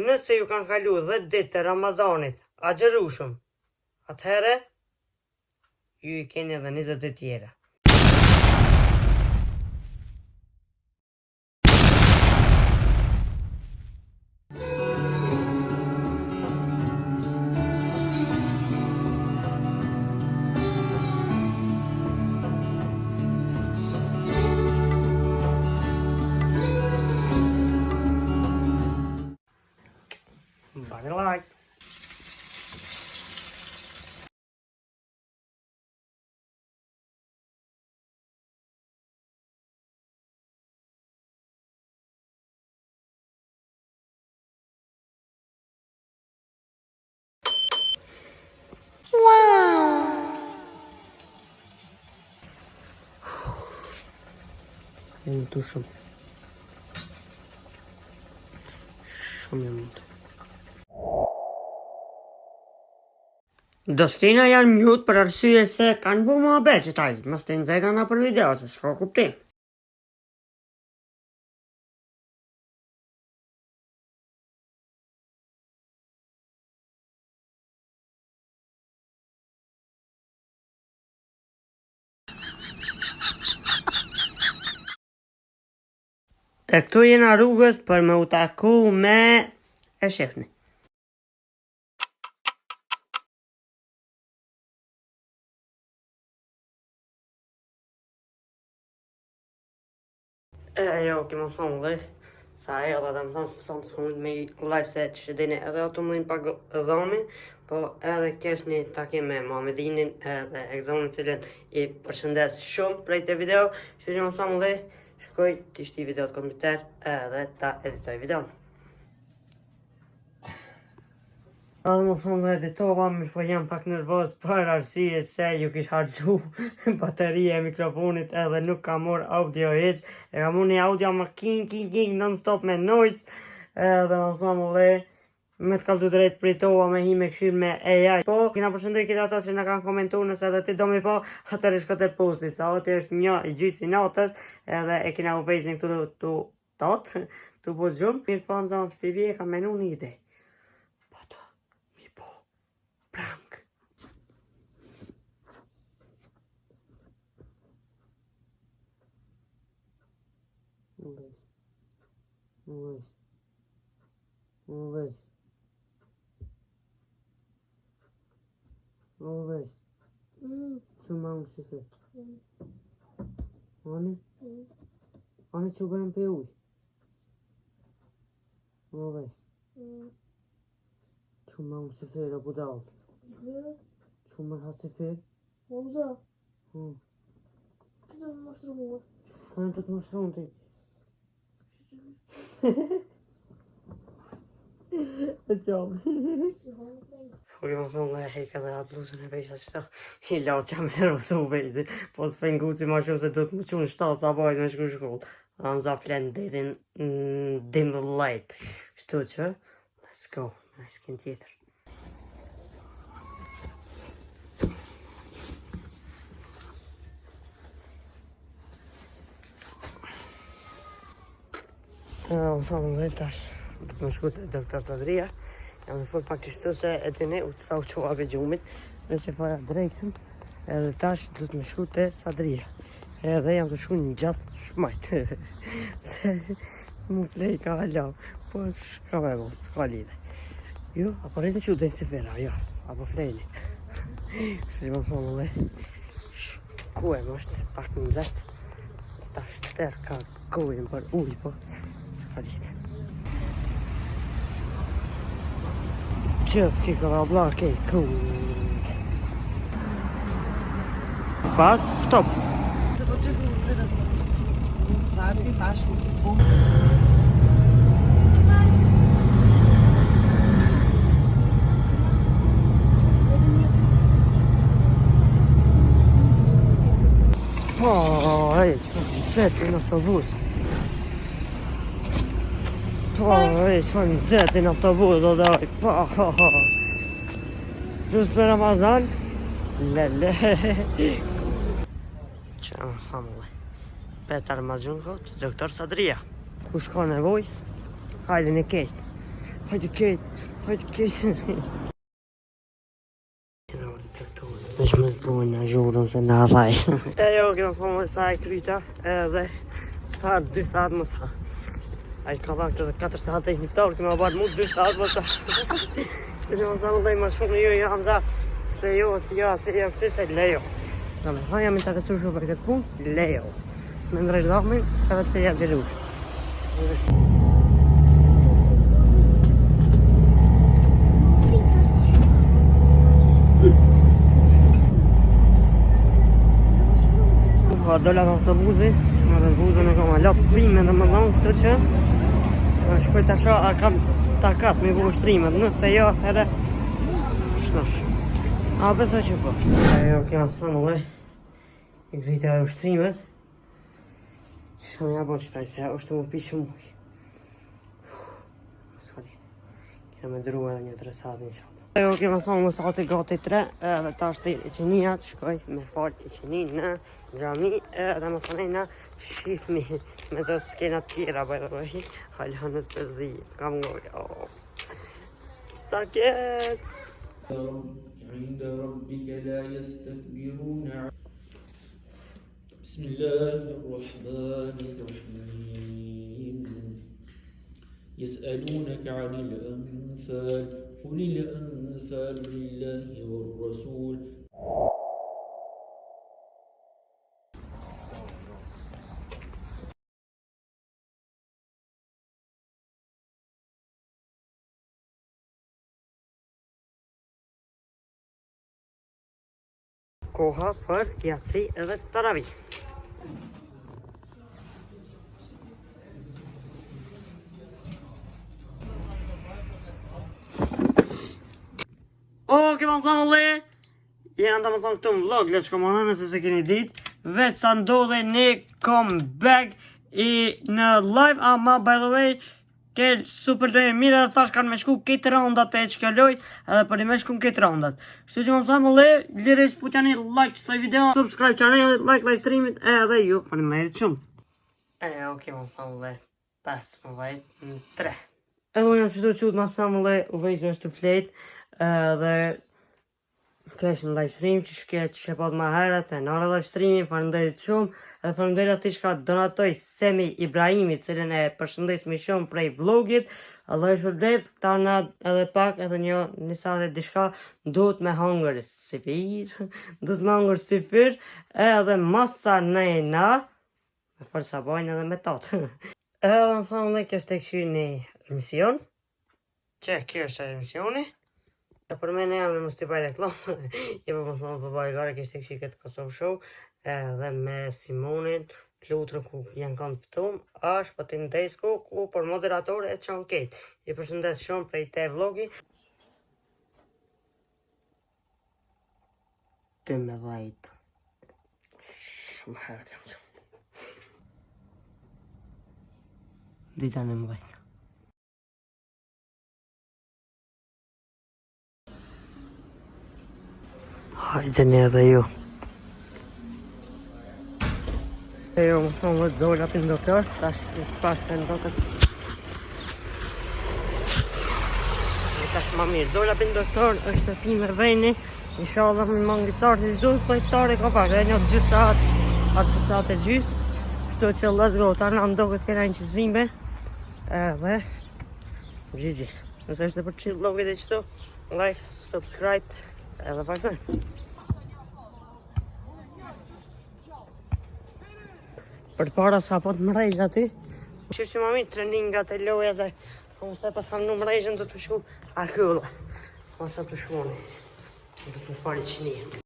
Nëse ju kanë kalu 10 ditë të Ramazanit, agjerushëm, atëhere, ju I keni edhe 20 ditë tjera. Body like. Në të shumë. Shumë e mund. Dostina janë mute për arsye se kanë bu më abet që taj, mës të nëzeka nga për video, se s'ka kuptim. E këtu jena rrugës për me u taku me e shefni. Jo, kemë thonë dhe, sa e edhe dhe më thonë së mund me live set që dini edhe ato mëjnë pa dhami, po edhe kesh një takim me Muhammedinin edhe Exonin cilin I përshëndes shumë prej të video, që që më thonë dhe, shkoj të ishti video të kompjuter edhe ta editoj videon. Edhe më thonë dhe editova, mirë po jam pak nervoz për arsye se ju kish harxhu bateria e mikrofonit edhe nuk ka morë audio hiç. E kam unë një audio ma king non stop me noise. Edhe më thonë dhe me të kaltu drejt pritova me hi me këshir me AI. Po, kina përshëndej këtë ata që në kanë komentu nëse edhe ti do mi po, atër ishko të posti. Sa oti është një I gjisi natës edhe e kina u vejzin këtu tu po gjumë. Mirë po në zonë të TV e ka menu një ide. Prank. Shumë unë që se. Ane që bërëm për uj. Shumë unë që se rabu dalë. Shumë ha se fe. Hamza. Ti do më mashtru mua. Shkojnë të mashtru në ti. E qabë. Po kemë thonë nga e hejka dhe atë blusën e vejsha që ta I lau që jam e rosu vejzi. Po së pengu si ma shumë se du të më qunë 7 sa bajt me shku shkollë. Hamza flenë derin dim light. Shtu që, let's go. Në skin tjetër. Më thonë dhe tash, do të më shku të doktor Sadria. Jam në fërë pak të shtu se e të ne u të sa u qoha për gjumit. Nëse fara drejken, edhe tash do të më shku të Sadria. Edhe jam të shku një gjast shmajt. Se mu flej ka hala, po shka me mos, s'ka lidhe. Jo, apo rejtë që u dejnë si fera, jo, apo flejni. Kështë që më thonë dhe, ku e më është pak në zetë. Tash tërë ka kojnë për ujë, po. Just kick a block, okay, cool. Bus stop. Oh, hey, c'è il nostro bus. Që në zetë në autobus o doj. Plus për Ramazan. Lele. Që në hamullë. Petar Mazhunko të doktor Sadria. Ku shko nevoj? Hajde në kejt. Hajde kejt. Vesh më zbojnë në zhurëm se në raj. E jo, kema thonë dhe sa e kryta edhe ta 2 saat më sa. A i ka vakët edhe 4 saat e njëftarë, kema barë mu 2 saat më sa. Dhe më sa më dhej më shumë ju jam za, s'te jo, se jo kësi se lejo. Në me thonë jam interesu shumë për këtë punë, lejo. Me ndrejsh dhahmin, edhe pse ja gjelush. Dolla në autobuzi, në autobuzën e kam alap prime dhe më dhonë, kështu që shkoj të asha a kam takat me bu ushtrimet, nëse jo, edhe shnosh. A beso që po. Jo, kema thonë ule, i grite e ushtrimet, që shkëm ja bo që taj, se është më pi shumë uj. Sorry, kema me dru edhe një 3 saat në shabë. Jo, kema thonë më sati gati 3, edhe ta është i qenia të shkoj me falë i qeni në gjami, edhe më thonë në shifmi me të skena tjera, by the way, halënës të zi, kam ngoj, sa kjetë! عند ربك لا يستكبرون بسم الله الرحمن الرحيم يسألونك عن الأنفال قل الأنفال لله والرسول Koha për gjatësi edhe taravi. Kema më thonë le, jena të më thonë këtu në vlog, le shko më nëse se keni dit, vetë sa ndodhe një comeback në live, ama by the way, ke super të mire dhe thash kanë me shku këtë raundat e që kelloj, edhe për i me shku këtë raundat. Kështu që më thonë le, lire që putja një like që të video, subscribe channel, like live streamit, edhe ju, faleminderit shumë. Më thonë le, 15-3. Edhe jam qëtu qut ma thonë le, u vejtë është të flet, dhe kesh në live stream që shket që shepat ma herët e nare live streamin, falenderit shumë, edhe falenderit ati shka donatoj Semi Ibrahimit, cilën e përshëndes me shumë prej vlogit, Allah e shpërblet, ta na edhe pak edhe një sa dhe dishka, duhet me hangër sifir, edhe masa nëjna, me fërë sa bajnë edhe me tatë. Edhe më thonë dhe kështë e këshirë një emision, që kjo është e emisioni, për me ne jam në mështë të baj reklamë, je për më thonë për baj gare kështë e këshirë këtë Kosovë Show, edhe me Simonin, Lutrën ku janë kanë fëtum, është për të ndesku ku për moderator e qanë ketë. Je përshëndes shumë prej te vlogi. Të me vajtë. Shumë herët jam që. Dita në më vajtë. Hajde një edhe ju. Jo, më thonë dhe dolla për në doktor, tash ishtë pak se në doktor. Tash ma mirë, dolla për në doktor është në pimë e vejni, inshallah më mangi cartë që shdu, për e tare ka pak, edhe një 2 saat, atë 2 saat e gjysë, shtu që let's go, ta në ndokët kena një qëzime, edhe, GG. Nëse është në për qilë vlogit e qëto, like, subscribe, edhe vazhdojmë. Për para sa po të mrejsh ati, që që ma mi treningat e loja dhe ose pas kam në mrejshën të të shu akulla. Ose të shu në të fari që një.